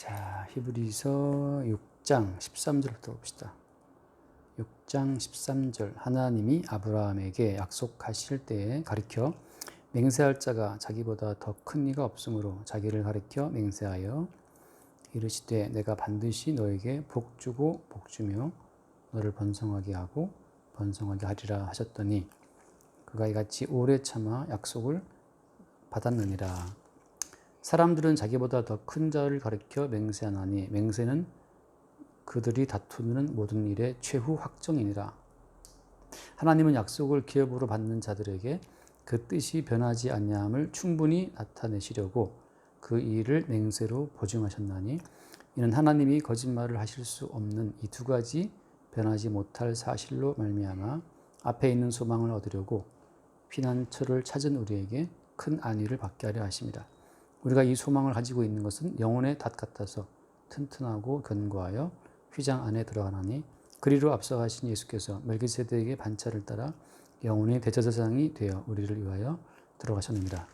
자, 히브리서 6장 13절부터 봅시다. 6장 13절 하나님이 아브라함에게 약속하실 때에 가리켜 맹세할 자가 자기보다 더 큰 이가 없으므로 자기를 가리켜 맹세하여 이르시되 내가 반드시 너에게 복 주고 복 주며 너를 번성하게 하고 번성하게 하리라 하셨더니 그가 이같이 오래 참아 약속을 받았느니라. 사람들은 자기보다 더 큰 자를 가리켜 맹세하나니 맹세는 그들이 다투는 모든 일의 최후 확정이니라. 하나님은 약속을 기업으로 받는 자들에게 그 뜻이 변하지 아니함을 충분히 나타내시려고 그 일을 맹세로 보증하셨나니 이는 하나님이 거짓말을 하실 수 없는 이 두 가지 변하지 못할 사실로 말미암아 앞에 있는 소망을 얻으려고 피난처를 찾은 우리에게 큰 안위를 받게 하려 하심이라. 우리가 이 소망을 가지고 있는 것은 영혼의 닷 같아서 튼튼하고 견고하여 휘장 안에 들어가나니 그리로 앞서가신 예수께서 멜기세덱의 반차를 따라 영혼의 대제사장이 되어 우리를 위하여 들어가셨느니라.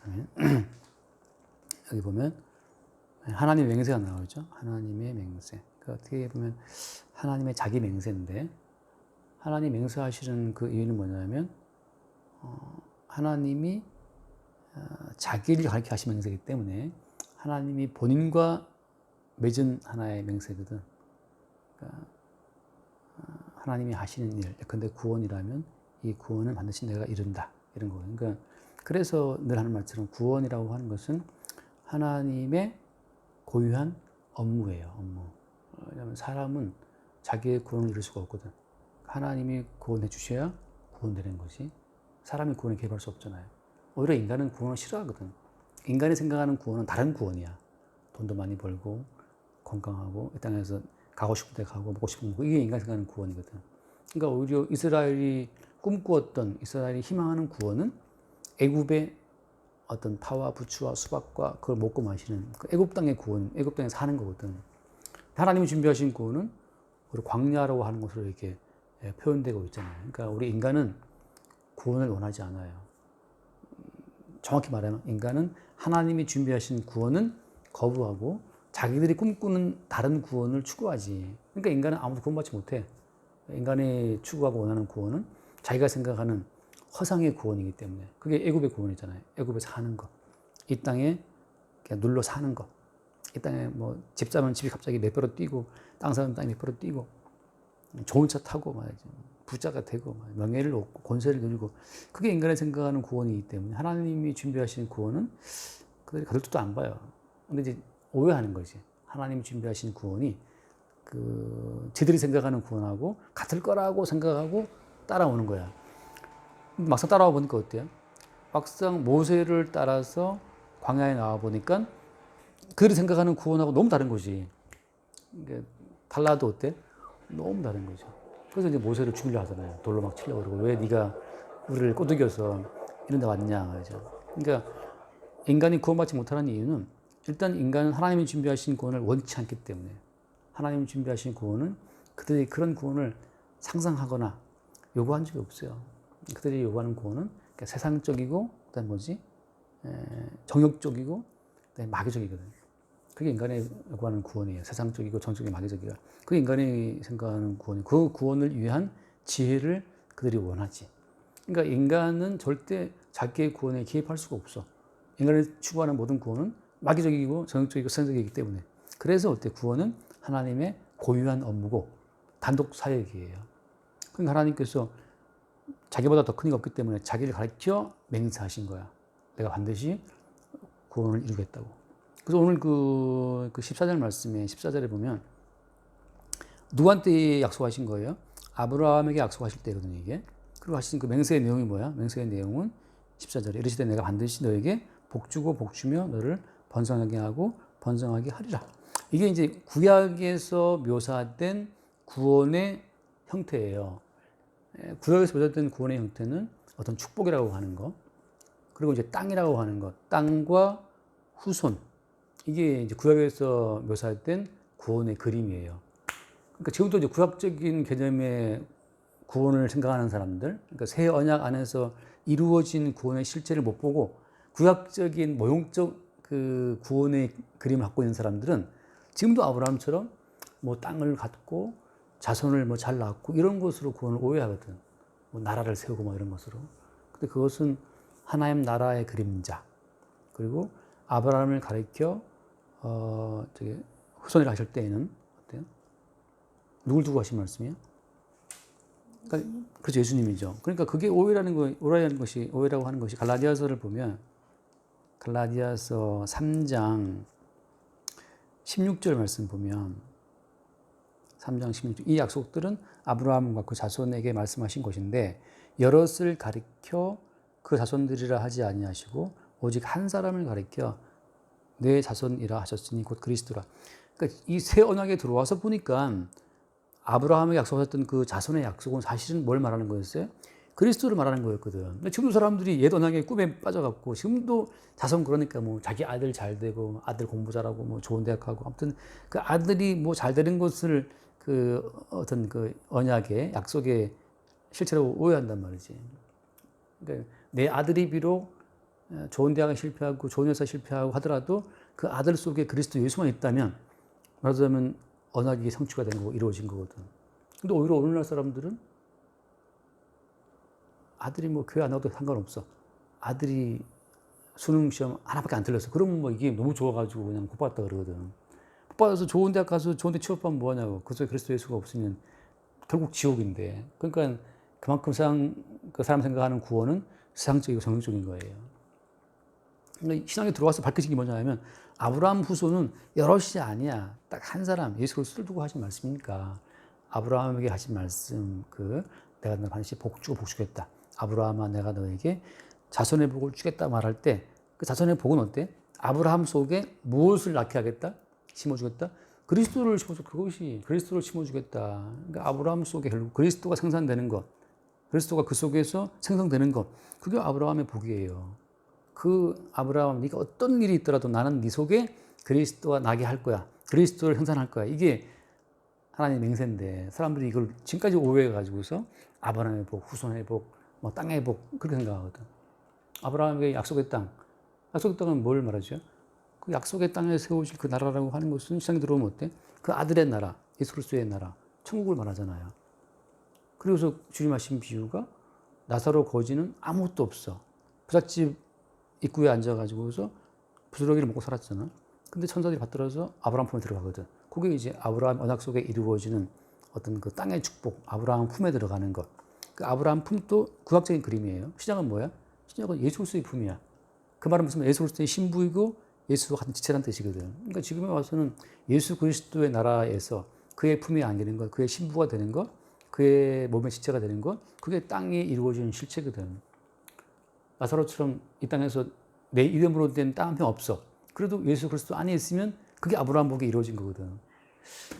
여기 보면 하나님의 맹세가 나오죠. 하나님의 맹세. 어떻게 보면 하나님의 자기 맹세인데 하나님 맹세하시는 그 이유는 뭐냐면 하나님이 자기를 가르쳐 하신 맹세이기 때문에 하나님이 본인과 맺은 하나의 맹세거든. 그러니까 하나님이 하시는 일, 근데 구원이라면 이 구원은 반드시 내가 이룬다 이런 거예요. 그러니까 그래서 늘 하는 말처럼 구원이라고 하는 것은 하나님의 고유한 업무예요. 업무. 왜냐하면 사람은 자기의 구원을 이룰 수가 없거든. 하나님이 구원해 주셔야 구원되는 거지. 사람이 구원에 개입할 수 없잖아요. 오히려 인간은 구원을 싫어하거든. 인간이 생각하는 구원은 다른 구원이야. 돈도 많이 벌고 건강하고 이 땅에서 가고 싶은 데 가고 먹고 싶은 거 먹고 이게 인간이 생각하는 구원이거든. 그러니까 오히려 이스라엘이 꿈꾸었던 이스라엘이 희망하는 구원은 애굽의 어떤 파와 부추와 수박과 그걸 먹고 마시는 그 애굽 땅의 구원, 애굽 땅에 사는 거거든. 하나님이 준비하신 구원은 우리 광야라고 하는 것으로 이렇게 표현되고 있잖아요. 그러니까 우리 인간은 구원을 원하지 않아요. 정확히 말하면 인간은 하나님이 준비하신 구원은 거부하고 자기들이 꿈꾸는 다른 구원을 추구하지. 그러니까 인간은 아무도 구원받지 못해. 인간이 추구하고 원하는 구원은 자기가 생각하는 허상의 구원이기 때문에 그게 애굽의 구원이잖아요. 애굽에 사는 것, 이 땅에 그냥 눌러 사는 것, 이 땅에 뭐 집 사면 집이 갑자기 몇 배로 뛰고 땅 사면 땅이 몇 배로 뛰고 좋은 차 타고 말이죠. 부자가 되고 명예를 얻고 권세를 누리고 그게 인간이 생각하는 구원이기 때문에 하나님이 준비하신 구원은 그들이 거들떠도 안 봐요. 근데 이제 오해하는 거지. 하나님이 준비하신 구원이 지들이 생각하는 구원하고 같을 거라고 생각하고 따라오는 거야. 막상 따라와 보니까 어때요? 막상 모세를 따라서 광야에 나와 보니까 그들이 생각하는 구원하고 너무 다른 거지. 달라도 어때? 너무 다른 거죠. 그래서 이제 모세를 죽이려 하잖아요. 돌로 막 치려고 그러고 왜 네가 우리를 꼬드겨서 이런 데 왔냐 말이죠. 그러니까 인간이 구원받지 못하는 이유는 일단 인간은 하나님이 준비하신 구원을 원치 않기 때문에 하나님이 준비하신 구원은 그들이 그런 구원을 상상하거나 요구한 적이 없어요. 그들이 요구하는 구원은 세상적이고 그다음 뭐지? 정욕적이고 그다음에 마귀적이거든요. 그게 인간이 요구하는 구원이에요. 세상적이고 정적이고 마귀적이고. 그게 인간이 생각하는 구원이에요. 그 구원을 위한 지혜를 그들이 원하지. 그러니까 인간은 절대 자기의 구원에 개입할 수가 없어. 인간이 추구하는 모든 구원은 마귀적이고 정욕적이고 세상적이기 때문에. 그래서 어때? 구원은 하나님의 고유한 업무고 단독 사역이에요. 그러니까 하나님께서 자기보다 더 큰 이가 없기 때문에 자기를 가르쳐 맹세하신 거야. 내가 반드시 구원을 이루겠다고. 그래서 오늘 그 14절 말씀에 14절에 보면 누구한테 약속하신 거예요? 아브라함에게 약속하실 때거든요, 이게. 그리고 하신 그 맹세의 내용이 뭐야? 맹세의 내용은 14절에 이르시되 내가 반드시 너에게 복 주고 복 주며 너를 번성하게 하고 번성하게 하리라. 이게 이제 구약에서 묘사된 구원의 형태예요. 구약에서 묘사된 구원의 형태는 어떤 축복이라고 하는 것, 그리고 이제 땅이라고 하는 것, 땅과 후손. 이게 이제 구약에서 묘사된 구원의 그림이에요. 그러니까 지금도 이제 구약적인 개념의 구원을 생각하는 사람들, 그러니까 새 언약 안에서 이루어진 구원의 실체를 못 보고 구약적인 모형적 그 구원의 그림을 갖고 있는 사람들은 지금도 아브라함처럼 뭐 땅을 갖고 자손을 뭐 잘 낳고 이런 것으로 구원을 오해하거든. 뭐 나라를 세우고 뭐 이런 것으로. 근데 그것은 하나님 나라의 그림자. 그리고 아브라함을 가리켜 후손이라 하실 때에는 어때요? 누굴 두고 하신 말씀이에요? 그러니까, 그렇죠. 예수님이죠. 그러니까 그게 오해라고 하는 것이 갈라디아서를 보면 갈라디아서 3장 16절 말씀 보면 3장 16절 이 약속들은 아브라함과 그 자손에게 말씀하신 것인데 여럿을 가리켜 그 자손들이라 하지 아니하시고 오직 한 사람을 가리켜 내 자손이라 하셨으니 곧 그리스도라. 그러니까 이 새 언약에 들어와서 보니까 아브라함에게 약속하셨던 그 자손의 약속은 사실은 뭘 말하는 거였어요? 그리스도를 말하는 거였거든. 근데 지금도 사람들이 옛 언약의 꿈에 빠져갖고 지금도 자손 그러니까 뭐 자기 아들 잘 되고 아들 공부 잘하고 뭐 좋은 대학 가고 아무튼 그 아들이 뭐 잘 되는 것을 그 어떤 그 언약의 약속의 실체로 오해한단 말이지. 그러니까 내 아들이 비록 좋은 대학에 실패하고 좋은 회사에 실패하고 하더라도 그 아들 속에 그리스도 예수만 있다면 말하자면 언약이 성취가 된 거고 이루어진 거거든. 근데 오히려 오늘날 사람들은 아들이 뭐 교회 안 나와도 상관없어. 아들이 수능 시험 하나밖에 안 틀렸어. 그러면 뭐 이게 너무 좋아가지고 그냥 못 받았다 그러거든. 못 받아서 좋은 대학 가서 좋은 데 취업하면 뭐하냐고. 그 속에 그리스도 예수가 없으면 결국 지옥인데. 그러니까 그만큼 그 사람 생각하는 구원은 세상적이고 정형적인 거예요. 그러니까 신앙에 들어와서 밝혀진 게 뭐냐면 아브라함 후손은 여럿이 아니야. 딱 한 사람, 예수 그리스도를 두고 하신 말씀이니까 아브라함에게 하신 말씀 내가 너 반드시 복 주고 복 주겠다. 아브라함아 내가 너에게 자손의 복을 주겠다 말할 때 그 자손의 복은 어때? 아브라함 속에 무엇을 낳게 하겠다? 심어주겠다? 그리스도를 심어줘. 그것이 그리스도를 심어주겠다. 그러니까 아브라함 속에 결국 그리스도가 생산되는 것, 그리스도가 그 속에서 생성되는 것, 그게 아브라함의 복이에요. 그 아브라함, 네가 어떤 일이 있더라도 나는 네 속에 그리스도가 나게 할 거야. 그리스도를 형상할 거야. 이게 하나님의 맹세인데 사람들이 이걸 지금까지 오해해가지고서 아브라함의 복, 후손의 복, 뭐 땅의 복 그렇게 생각하거든. 아브라함에게 약속의 땅은 뭘 말하죠? 그 약속의 땅에 세워질 그 나라라고 하는 것은 시장에 들어오면 어때? 그 아들의 나라, 예수 그리스도의 나라, 천국을 말하잖아요. 그래서 주님 하신 비유가 나사로 거지는 아무것도 없어. 부잣집 입구에 앉아가지고서 부스러기를 먹고 살았잖아. 근데 천사들이 받들어서 아브라함 품에 들어가거든. 그게 이제 아브라함 언약 속에 이루어지는 어떤 그 땅의 축복, 아브라함 품에 들어가는 것. 그 아브라함 품도 구약적인 그림이에요. 신약은 뭐야? 신약은 예수 그리스도의 품이야. 그 말은 무슨 예수 그리스도의 신부이고 예수와 같은 지체란 뜻이거든. 그러니까 지금에 와서는 예수 그리스도의 나라에서 그의 품에 안기는 것, 그의 신부가 되는 것, 그의 몸의 지체가 되는 것, 그게 땅에 이루어지는 실체거든. 나사로처럼 이 땅에서 내 이름으로 된 땅 한 평 없어. 그래도 예수 그리스도 안에 있으면 그게 아브라함 복이 이루어진 거거든.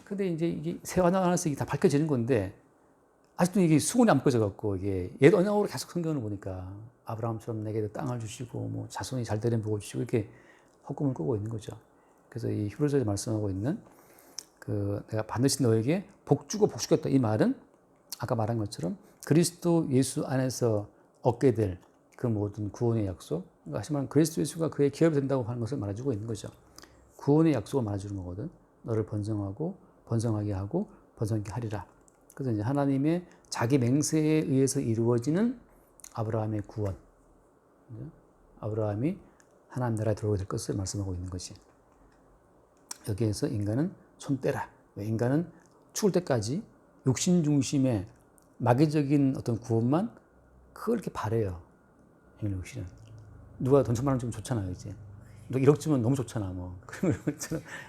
근데 이제 이게 새 언약 안에서 이게 다 밝혀지는 건데 아직도 이게 수건이 안 꺼져갖고 이게 옛 언약으로 계속 성경을 보니까 아브라함처럼 내게 땅을 주시고 뭐 자손이 잘 되는 복을 주시고 이렇게 헛꿈을 꾸고 있는 거죠. 그래서 이 히브리서에 말씀하고 있는 내가 반드시 너에게 복 주고 복 주겠다 이 말은 아까 말한 것처럼 그리스도 예수 안에서 얻게 될 그 모든 구원의 약속, 하지만 그리스도 예수가 그의 기업이 된다고 하는 것을 말해주고 있는 거죠. 구원의 약속을 말해주는 거거든. 너를 번성하게 하고 번성하게 하리라. 그래서 이제 하나님의 자기 맹세에 의해서 이루어지는 아브라함의 구원, 아브라함이 하나님 나라에 들어오게 될 것을 말씀하고 있는 것이. 여기에서 인간은 손 떼라. 왜 인간은 죽을 때까지 육신 중심의 마귀적인 어떤 구원만 그걸 이렇게 바래요. 육신은. 누가 돈 1,000만 원 주면 좋잖아요, 이제. 너 1억 주면 너무 좋잖아, 뭐.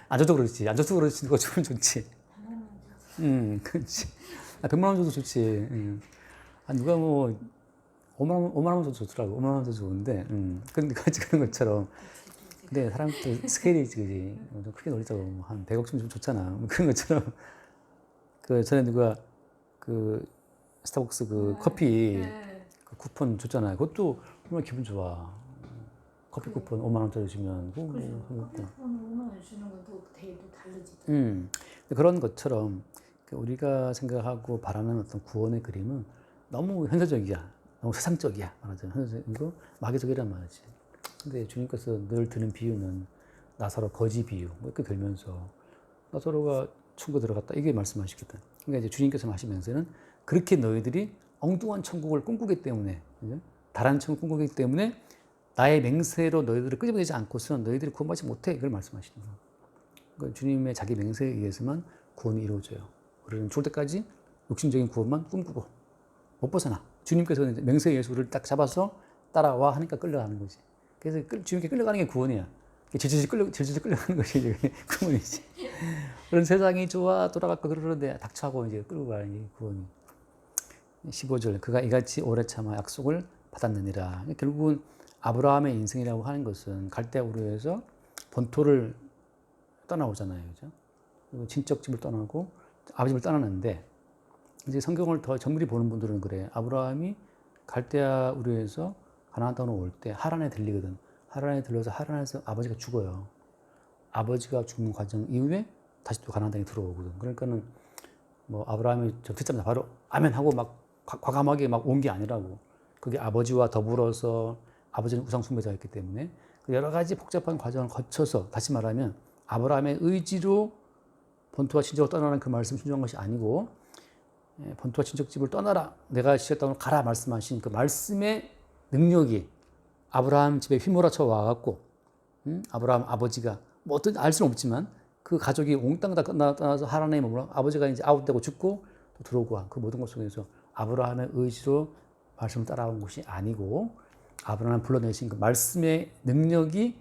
안 줘도 그렇지. 안 줘도 그렇지. 누가 주면 좋지. 그렇지. 100만 원 줘도 좋지. 누가 뭐, 5만 원 줘도 좋더라고. 5만 원 줘도 좋은데, 근데 그런 것처럼. 근데 사람들 스케일이, 그지. 좀 크게 놀리자고. 한 100억 주면 좀 좋잖아. 그런 것처럼. 전에 누가 스타벅스 커피 그 쿠폰 줬잖아요. 그것도 정말 기분 좋아. 커피 쿠폰 5만 원짜리 주면. 그렇죠. 커피 쿠폰 5만 원 주는 건 또 되게 다르지. 그런 것처럼 우리가 생각하고 바라는 어떤 구원의 그림은 너무 현세적이야. 너무 세상적이야. 말하자면 현세적이고 마귀적이란 말이지. 근데 주님께서 늘 드는 비유는 나사로 거지 비유. 이렇게 들면서 나사로가 천국에 들어갔다. 이게 말씀하시거든. 그러니까 이제 주님께서 하신 맹세는 그렇게 너희들이 엉뚱한 천국을 꿈꾸기 때문에, 다른 천국 꿈꾸기 때문에 나의 맹세로 너희들을 끄집어내지 않고서는 너희들이 구원받지 못해. 이걸 말씀하시는 거예요. 그러니까 주님의 자기 맹세에 의해서만 구원이 이루어져요. 우리는 죽을 때까지 육신적인 구원만 꿈꾸고 못 벗어나. 주님께서 맹세에 의해서 우리를 딱 잡아서 따라와 하니까 끌려가는 거지. 그래서 주님께 끌려가는 게 구원이야. 질질 끌려가는 것이 이제 구원이지. 그런 세상이 좋아 돌아갈까 그러는데 닥쳐하고 이제 끌고 가는 게 구원이. 15절 그가 이같이 오래 참아 약속을 받았느니라. 결국은 아브라함의 인생이라고 하는 것은 갈대아 우르에서 본토를 떠나오잖아요, 그죠? 그리고 친척 집을 떠나고 아버지를 떠나는데 이제 성경을 더 정밀히 보는 분들은 그래. 아브라함이 갈대아 우르에서 가나안 땅으로 올 때 하란에 들리거든. 하란에 들러서 하란에서 아버지가 죽어요. 아버지가 죽는 과정 이후에 다시 또 가나안 땅에 들어오거든. 그러니까는 뭐 아브라함이 저 듣자마자 바로 아멘 하고 막 과감하게 막 온 게 아니라고. 그게 아버지와 더불어서 아버지는 우상 숭배자였기 때문에 여러 가지 복잡한 과정을 거쳐서 다시 말하면 아브라함의 의지로 본토와 친척을 떠나는 그 말씀 순종한 것이 아니고 본토와 친척집을 떠나라. 내가 지었다고 가라 말씀하신 그 말씀의 능력이 아브라함 집에 휘몰아쳐 와갖고 아브라함 아버지가 뭐 어떤 알 수는 없지만 그 가족이 옹땅 다 떠나서 하란에 머물러 아버지가 이제 아웃되고 죽고 또 들어오고 그 모든 것 속에서 아브라함의 의지로 말씀을 따라온 것이 아니고 아브라함을 불러내신 그 말씀의 능력이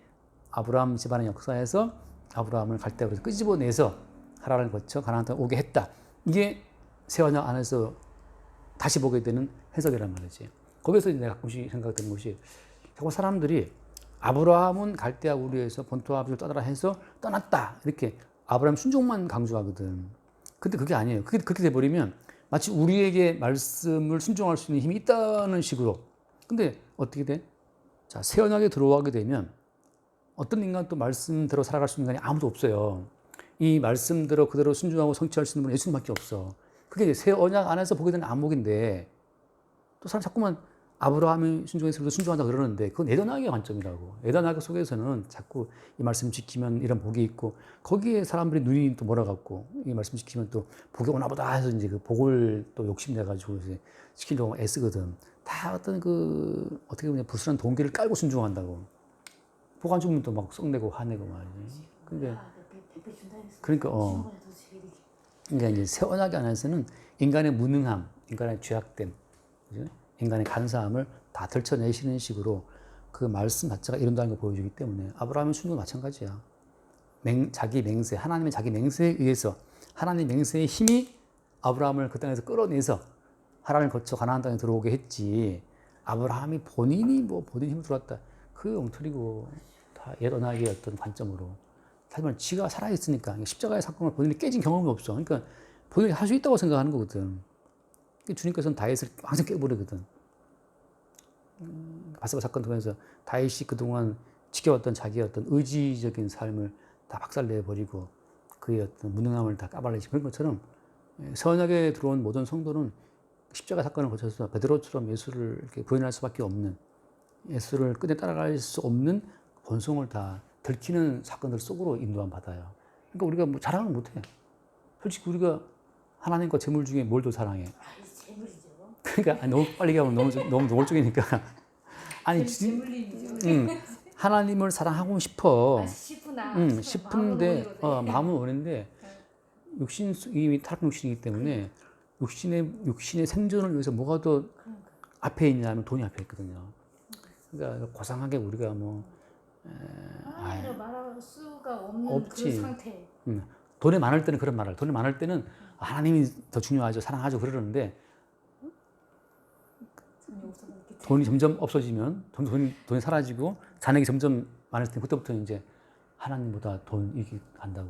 아브라함 집안의 역사에서 아브라함을 갈대아로 끄집어내서 하란을 거쳐 가나안 땅에 오게 했다. 이게 새 언약 안에서 다시 보게 되는 해석이란 말이지. 거기서 내가 가끔씩 생각되는 것이 자꾸 사람들이 아브라함은 갈대아 우르에서 본토와 아버지를 떠나라 해서 떠났다. 이렇게 아브라함 순종만 강조하거든. 근데 그게 아니에요. 그렇게 돼버리면 마치 우리에게 말씀을 순종할 수 있는 힘이 있다는 식으로. 근데 어떻게 돼? 자, 새 언약에 들어가게 되면 어떤 인간도 말씀대로 살아갈 수 있는 인간이 아무도 없어요. 이 말씀대로 그대로 순종하고 성취할 수 있는 분은 예수님밖에 없어. 그게 새 언약 안에서 보게 되는 안목인데 또 사람 자꾸만 아브라함이 순종해서 순종한다 그러는데 그건 에덴학의 관점이라고. 에덴학 속에서는 자꾸 이 말씀 지키면 이런 복이 있고 거기에 사람들이 눈이 또 몰아갖고 이 말씀 지키면 또 복이 오나 보다 해서 이제 그 복을 또 욕심내가지고 이제 지키려고 애쓰거든. 다 어떤 그 어떻게 보면 부수한 동기를 깔고 순종한다고. 복 안 주면 또 막 썩내고 화내고 말이지. 그러니까 그러니까 이제 새 언약 안에서는 인간의 무능함, 인간의 죄악됨, 그죠? 인간의 간사함을 다 들춰내시는 식으로 그 말씀 자체가 이룬다는 걸 보여주기 때문에 아브라함의 순종도 마찬가지야. 자기 맹세, 하나님의 자기 맹세에 의해서 하나님 맹세의 힘이 아브라함을 그 땅에서 끌어내서 하란을 거쳐 가나안 땅에 들어오게 했지. 아브라함이 본인이 뭐 본인 힘으로 들어왔다. 그 엉터리고 다 옛 언약의 어떤 관점으로. 하지만 지가 살아있으니까 십자가의 사건을 본인이 깨진 경험이 없어. 그러니까 본인이 할 수 있다고 생각하는 거거든. 주님께서는 다윗을 항상 깨버리거든. 바세바 사건 통해서 다윗이 그동안 지켜왔던 자기의 어떤 의지적인 삶을 다 박살내버리고 그의 어떤 무능함을 다 까발리시고 그런 것처럼 선악에 들어온 모든 성도는 십자가 사건을 거쳐서 베드로처럼 예수를 이렇게 부인할 수밖에 없는 예수를 끝내 따라갈 수 없는 본성을 다 들키는 사건들 속으로 인도함 받아요. 그러니까 우리가 뭐 자랑을 못해. 솔직히 우리가 하나님과 재물 중에 뭘 더 사랑해? 재물이죠. 그러니까 너무 빨리 가면 너무 노골적이니까. 아니, 하나님을 사랑하고 싶어. 싶은데 마음은 원했는데 이 타락한 육신이기 때문에 육신의 생존을 위해서 뭐가 더 앞에 있냐면 돈이 앞에 있거든요. 그러니까 고상하게 우리가 뭐 하나님을 말할 수가 없는 없지. 그 상태. 돈이 많을 때는 그런 말을. 돈이 많을 때는 하나님이 더 중요하죠. 사랑하죠. 그러는데 돈이 점점 없어지면 돈이 사라지고 잔액이 점점 많을 때 그때부터 이제 하나님보다 돈이 간다고.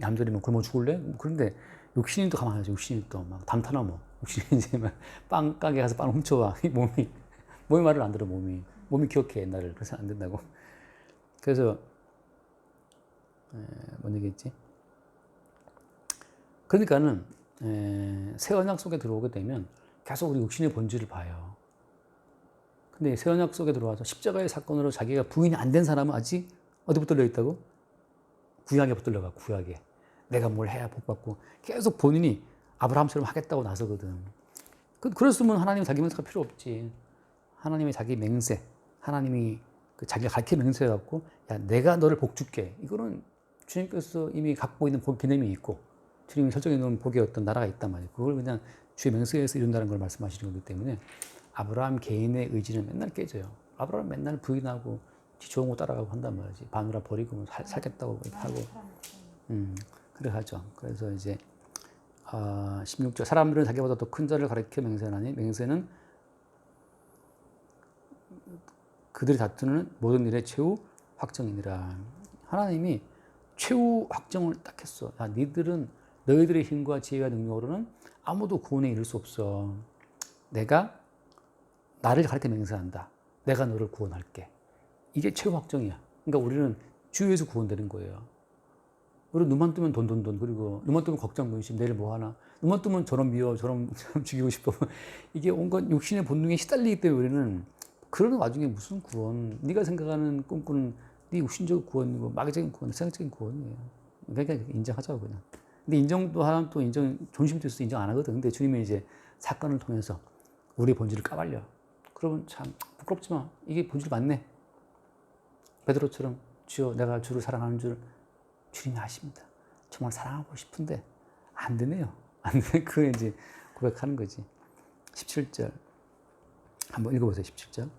얌전히 굶어 죽을래? 그런데 육신이 또 가만히 하죠. 육신이 또 막 담타나 뭐. 육신이 이제 막 빵 가게 가서 빵 훔쳐와. 몸이 말을 안 들어. 몸이 기억해 옛날을. 그래서 안 된다고. 그래서 뭔 얘기했지? 그러니까는 새 언약 속에 들어오게 되면 계속 우리 육신의 본질을 봐요. 근데 새 언약 속에 들어와서 십자가의 사건으로 자기가 부인이 안 된 사람은 아직 어디 붙들려 있다고? 구약에 붙들려가 구약에 내가 뭘 해야 복 받고 계속 본인이 아브라함처럼 하겠다고 나서거든. 그랬으면 하나님이 자기 맹세가 필요 없지. 하나님의 자기 맹세, 하나님이 그 자기가 가르쳐 맹세해갖고 야 내가 너를 복 줄게. 이거는 주님께서 이미 갖고 있는 복 개념이 있고 주님이 설정해 놓은 복의 어떤 나라가 있단 말이에요. 그걸 그냥 주의 맹세에서 이룬다는 걸 말씀하시는 거기 때문에 아브라함 개인의 의지는 맨날 깨져요. 아브라함 맨날 부인하고 좋은 거 따라가고 한단 말이지. 바누라 버리고 뭐 살겠다고 하고 그래 하죠. 그래서 이제 16절 사람들은 자기보다 더 큰 자를 가리켜 맹세하니 맹세는 그들이 다투는 모든 일의 최후 확정이니라. 하나님이 최후 확정을 딱 했어. 야, 너희들의 힘과 지혜와 능력으로는 아무도 구원에 이를 수 없어. 내가 나를 가르쳐 맹세한다. 내가 너를 구원할게. 이게 최후 확정이야. 그러니까 우리는 주위에서 구원되는 거예요. 우리 눈만 뜨면 돈 그리고 눈만 뜨면 걱정 근심 내일 뭐 하나 눈만 뜨면 저런 미워 저런 죽이고 싶어 이게 온갖 욕심의 본능에 시달리기 때문에 우리는 그러는 와중에 무슨 구원 네가 생각하는 꿈꾸는 네 육신적 구원이고 마귀적인 구원 세상적인 구원이에요. 그러니까 인정하자고 그냥. 근데 인정도 하면 또 존심도 있어서 인정 안 하거든. 근데 주님이 이제 사건을 통해서 우리의 본질을 까발려. 그러면 참 부끄럽지만 이게 본질 맞네. 베드로처럼 주여 내가 주를 사랑하는 줄 주님이 아십니다. 정말 사랑하고 싶은데 안 되네요. 안 돼. 그거 이제 고백하는 거지. 17절 한번 읽어보세요. 17절.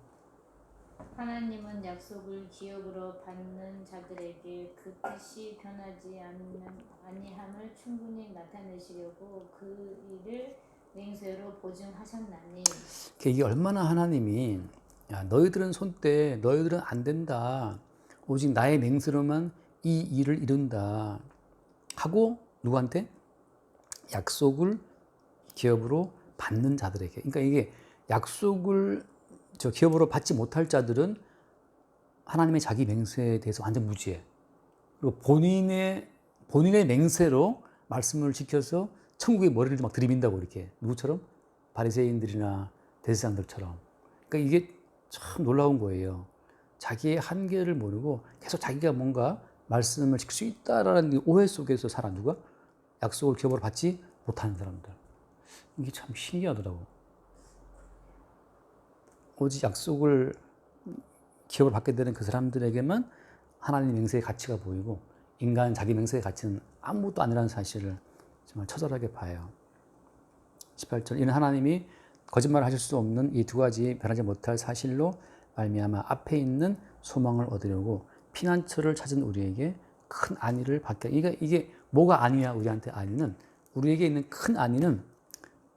하나님은 약속을 기업으로 받는 자들에게 그 뜻이 변하지 아니함을 충분히 나타내시려고 그 일을 맹세로 보증하셨나니. 이게 얼마나 하나님이 야 너희들은 손때 너희들은 안 된다. 오직 나의 맹세로만 이 일을 이룬다 하고 누구한테? 약속을 기업으로 받는 자들에게. 그러니까 이게 약속을 기업으로 받지 못할 자들은 하나님의 자기 맹세에 대해서 완전 무지해. 그리고 본인의 맹세로 말씀을 지켜서 천국의 머리를 막 들이민다고 이렇게. 누구처럼? 바리새인들이나 대제사장들처럼. 그러니까 이게 참 놀라운 거예요. 자기의 한계를 모르고 계속 자기가 뭔가 말씀을 지킬 수 있다라는 오해 속에서 살아. 누가? 약속을 기업으로 받지 못하는 사람들. 이게 참 신기하더라고. 오직 약속을 기업을 받게 되는 그 사람들에게만 하나님 맹세의 가치가 보이고 인간 자기 맹세의 가치는 아무것도 아니라는 사실을 정말 처절하게 봐요. 18절 이는 하나님이 거짓말을 하실 수 없는 이 두 가지 변하지 못할 사실로 말미암아 앞에 있는 소망을 얻으려고 피난처를 찾은 우리에게 큰 안위를 받게. 이게 뭐가 안위야? 우리한테 안위는 우리에게 있는 큰 안위는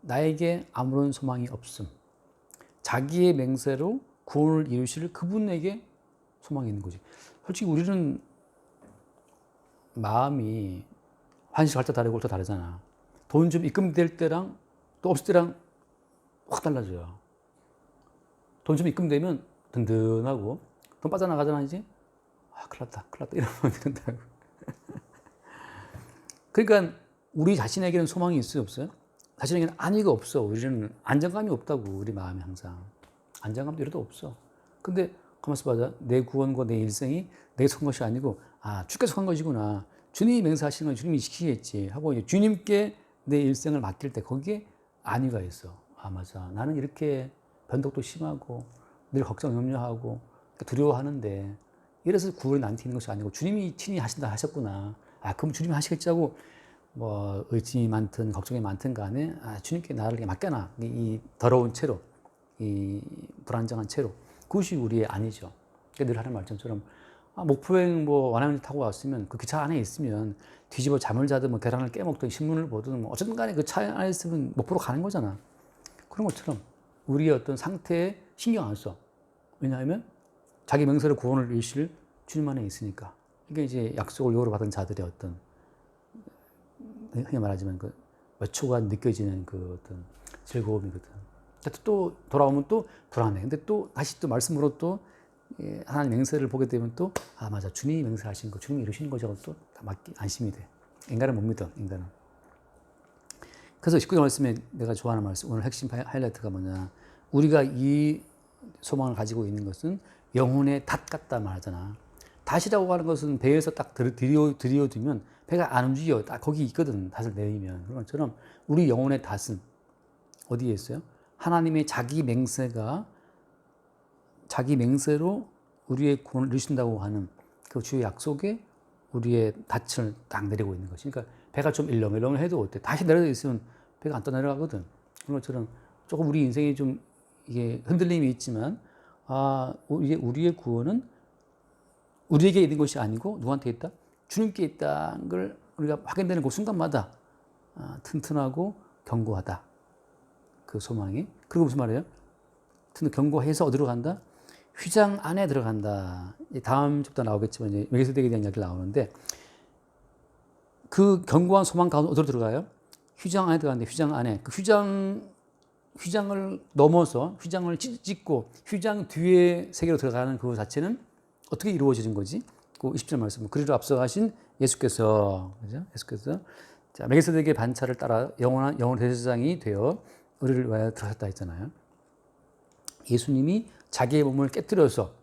나에게 아무런 소망이 없음. 자기의 맹세로 구원을 이루실 그분에게 소망이 있는 거지. 솔직히 우리는 마음이 환시할 때 다르고 올 때 다르잖아. 돈 좀 입금될 때랑 또 없을 때랑 확 달라져요. 돈 좀 입금되면 든든하고 돈 빠져나가잖아 이제. 큰일 났다 이러면 된다고. 그러니까 우리 자신에게는 소망이 있어요 없어요? 자신에게는 안위가 없어. 우리는 안정감이 없다고. 우리 마음이 항상 안정감도 이래도 없어. 근데 가만있어 봐자. 내 구원과 내 일생이 내게 속한 것이 아니고 주께서 속한 것이구나. 주님이 맹세하시는 건 주님이 지키겠지 하고 이제 주님께 내 일생을 맡길 때 거기에 안위가 있어. 맞아. 나는 이렇게 변덕도 심하고 늘 걱정 염려하고 두려워하는데 이래서 구원이 나한테 있는 것이 아니고 주님이 친히 하신다 하셨구나. 그럼 주님이 하시겠지 하고 뭐 의심이 많든 걱정이 많든 간에 주님께 나를 맡겨놔. 이 더러운 채로, 이 불안정한 채로. 그것이 우리의 안위죠. 그러니까 늘 하는 말씀처럼 목포행 뭐 완행을 타고 왔으면 그 기차 안에 있으면 뒤집어 잠을 자든 뭐 계란을 깨먹든 신문을 보든 뭐 어쨌든 간에 그 차 안에 있으면 목포로 가는 거잖아. 그런 것처럼 우리의 어떤 상태에 신경 안 써. 왜냐하면 자기 맹세로 구원을 이루실 주님 안에 있으니까. 이게 이제 약속을 요구로 받은 자들의 어떤 흔히 말하지만 그 몇 초간 느껴지는 그 어떤 즐거움이거든. 또 돌아오면 또 불안해. 근데 또 다시 또 말씀으로 또 하나님 맹세를 보게 되면 또 맞아. 주님이 맹세하신 거, 주님이 이루시는 거죠. 또 다 안심이 돼. 인간은 못 믿어. 인간은. 그래서 19절 말씀에 내가 좋아하는 말씀, 오늘 핵심 하이라이트가 뭐냐. 우리가 이 소망을 가지고 있는 것은 영혼의 닷 같다 말하잖아. 닷이라고 하는 것은 배에서 딱 들여두면 배가 안 움직여. 딱 거기 있거든. 닷을 내리면. 그런 것처럼 우리 영혼의 닷은 어디에 있어요? 하나님의 자기 맹세로 우리의 구원을 이루신다고 하는 그 주의 약속에 우리의 닻을 딱 내리고 있는 것이. 그러니까 배가 좀 일렁일렁 해도 어때? 다시 내려져 있으면 배가 안 떠내려가거든. 그런 것처럼 조금 우리 인생에 좀 이게 흔들림이 있지만, 우리의 구원은 우리에게 있는 것이 아니고 누구한테 있다? 주님께 있다는 걸 우리가 확인되는 그 순간마다 튼튼하고 견고하다. 그 소망이. 그리고 무슨 말이에요? 견고해서 어디로 간다? 휘장 안에 들어간다. 다음 주부터 나오겠지만 이제 멜기세덱에 대한 이야기가 나오는데 그 견고한 소망 가운데 어디로 들어가요? 휘장 안에 들어가는데 휘장 안에 그 휘장을 넘어서 휘장을 찢고 휘장 뒤에 세계로 들어가는 그 자체는 어떻게 이루어지는 거지? 그 20절 말씀. 그리로 앞서가신 예수께서, 그죠? 예수께서 자, 멜기세덱의 반차를 따라 영원한 대제사장이 되어 우리를 위하여 들어섰다 했잖아요. 예수님이 자기의 몸을 깨뜨려서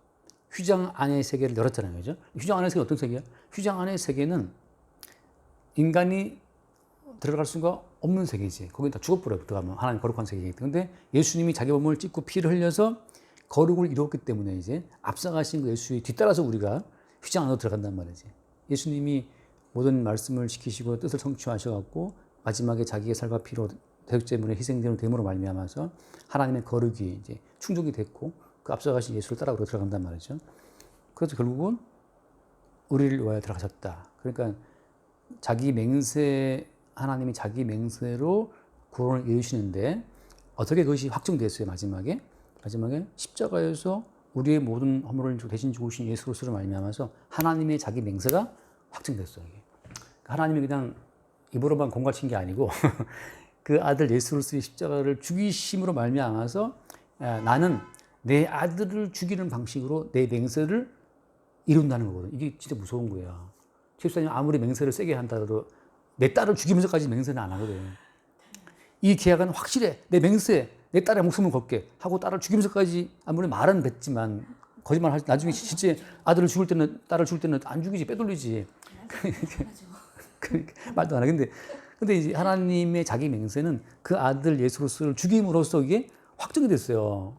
휘장 안의 세계를 열었잖아요. 그죠? 휘장 안의 세계는 어떤 세계야? 휘장 안의 세계는 인간이 들어갈 수가 없는 세계지. 거긴 다 죽어버려, 들어가면. 하나님 거룩한 세계이기 때문에. 근데 예수님이 자기 몸을 찢고 피를 흘려서 거룩을 이루었기 때문에 이제 앞서가신 그 예수의 뒤따라서 우리가 휘장 안으로 들어간단 말이지. 예수님이 모든 말씀을 지키시고 뜻을 성취하셔갖고 마지막에 자기의 살과 피로 대속제물의 희생되는 됨으로 말미암아서 하나님의 거룩이 이제 충족이 됐고 그 앞서가신 예수를 따라 우리가 들어간단 말이죠. 그래서 결국은 우리를 위하여 들어가셨다. 그러니까 하나님이 자기 맹세로 구원을 이루시는데 어떻게 그것이 확정됐어요? 마지막에 십자가에서 우리의 모든 허물을 대신 죽으신 예수 그리스도로 말미암아서 하나님의 자기 맹세가 확정됐어요. 하나님이 그냥 입으로만 공갈친 게 아니고 그 아들 예수 그리스도의 십자가를 죽이심으로 말미암아서 나는 내 아들을 죽이는 방식으로 내 맹세를 이룬다는 거거든. 이게 진짜 무서운 거야. 집사님 아무리 맹세를 세게 한다고 내 딸을 죽이면서까지 맹세는 안 하거든. 이 계약은 확실해. 내 맹세, 내 딸의 목숨을 걸게 하고 딸을 죽이면서까지 아무리 말은 뱉지만 거짓말 하지. 나중에 진짜 딸을 죽일 때는 안 죽이지, 빼돌리지. 그러니까 말도 안 해. 근데 이제 하나님의 자기 맹세는 그 아들 예수 그리스도를 죽임으로써 이게 확정이 됐어요.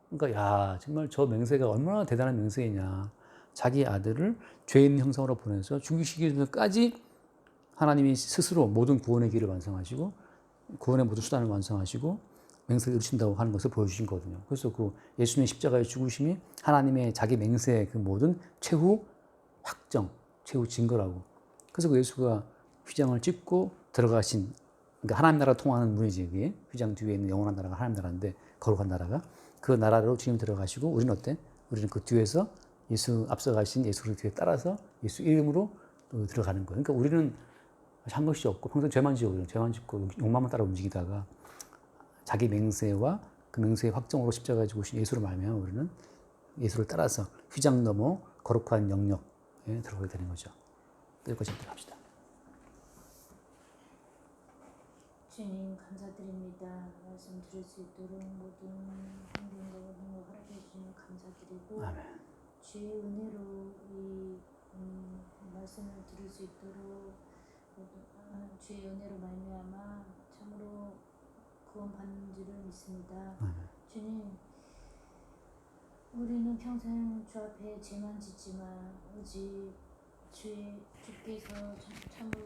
그러니까 야 정말 저 맹세가 얼마나 대단한 맹세이냐. 자기 아들을 죄 있는 형상으로 보내서 죽이시기 전까지 하나님이 스스로 모든 구원의 길을 완성하시고 구원의 모든 수단을 완성하시고 맹세를 이루신다고 하는 것을 보여주신 거거든요. 그래서 그 예수님의 십자가의 죽으심이 하나님의 자기 맹세의 그 모든 최후 확정, 최후 증거라고. 그래서 그 예수가 휘장을 찢고 들어가신, 그러니까 하나님 나라 통하는 문이지, 그게. 휘장 뒤에 있는 영원한 나라가 하나님 나라인데, 거룩한 나라가. 그 나라로 주님 들어가시고, 우리는 어때? 우리는 그 뒤에서 앞서가신 예수를 뒤에 따라서 예수 이름으로 또 들어가는 거예요. 그러니까 우리는 한 것이 없고, 평생 죄만 짓고, 욕망만 따라 움직이다가, 자기 맹세와 그 맹세의 확정으로 십자가에 죽으신 예수를 말미암아 우리는 예수를 따라서 휘장 넘어 거룩한 영역에 들어가게 되는 거죠. 여기까지 합시다. 주님 감사드립니다. 말씀 들을 수 있도록 모든 행동과 모든 걸 허락해 주시면 감사드리고 아멘. 주의 은혜로 이 말씀을 들을 수 있도록 주의 은혜로 말미암아 참으로 구원받는 줄을 믿습니다. 아멘. 주님, 우리는 평생 주 앞에 죄만 짓지만 오직 주께서 참으로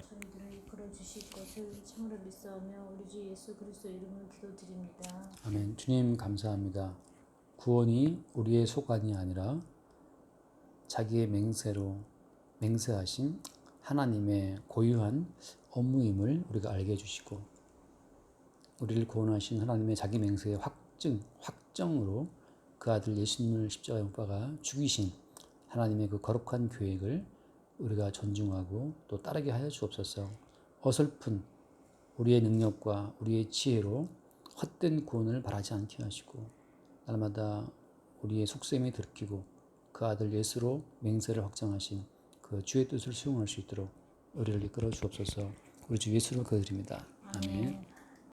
저희들을 이끌어 주실 것을 참으로 믿사오며 우리 주 예수 그리스도 이름으로 기도드립니다. 아멘. 주님 감사합니다. 구원이 우리의 소관이 아니라 자기의 맹세로 맹세하신 하나님의 고유한 업무임을 우리가 알게 해주시고 우리를 구원하신 하나님의 자기 맹세의 확정으로 그 아들 예수님을 십자가에 못 박아 죽이신 하나님의 그 거룩한 계획을 우리가 존중하고 또 따르게 하여 주옵소서. 어설픈 우리의 능력과 우리의 지혜로 헛된 구원을 바라지 않게 하시고 날마다 우리의 속셈에 들키고 그 아들 예수로 맹세를 확정하신 그 주의 뜻을 수용할 수 있도록 우리를 이끌어 주옵소서. 우리 주 예수로 기도드립니다. 아멘.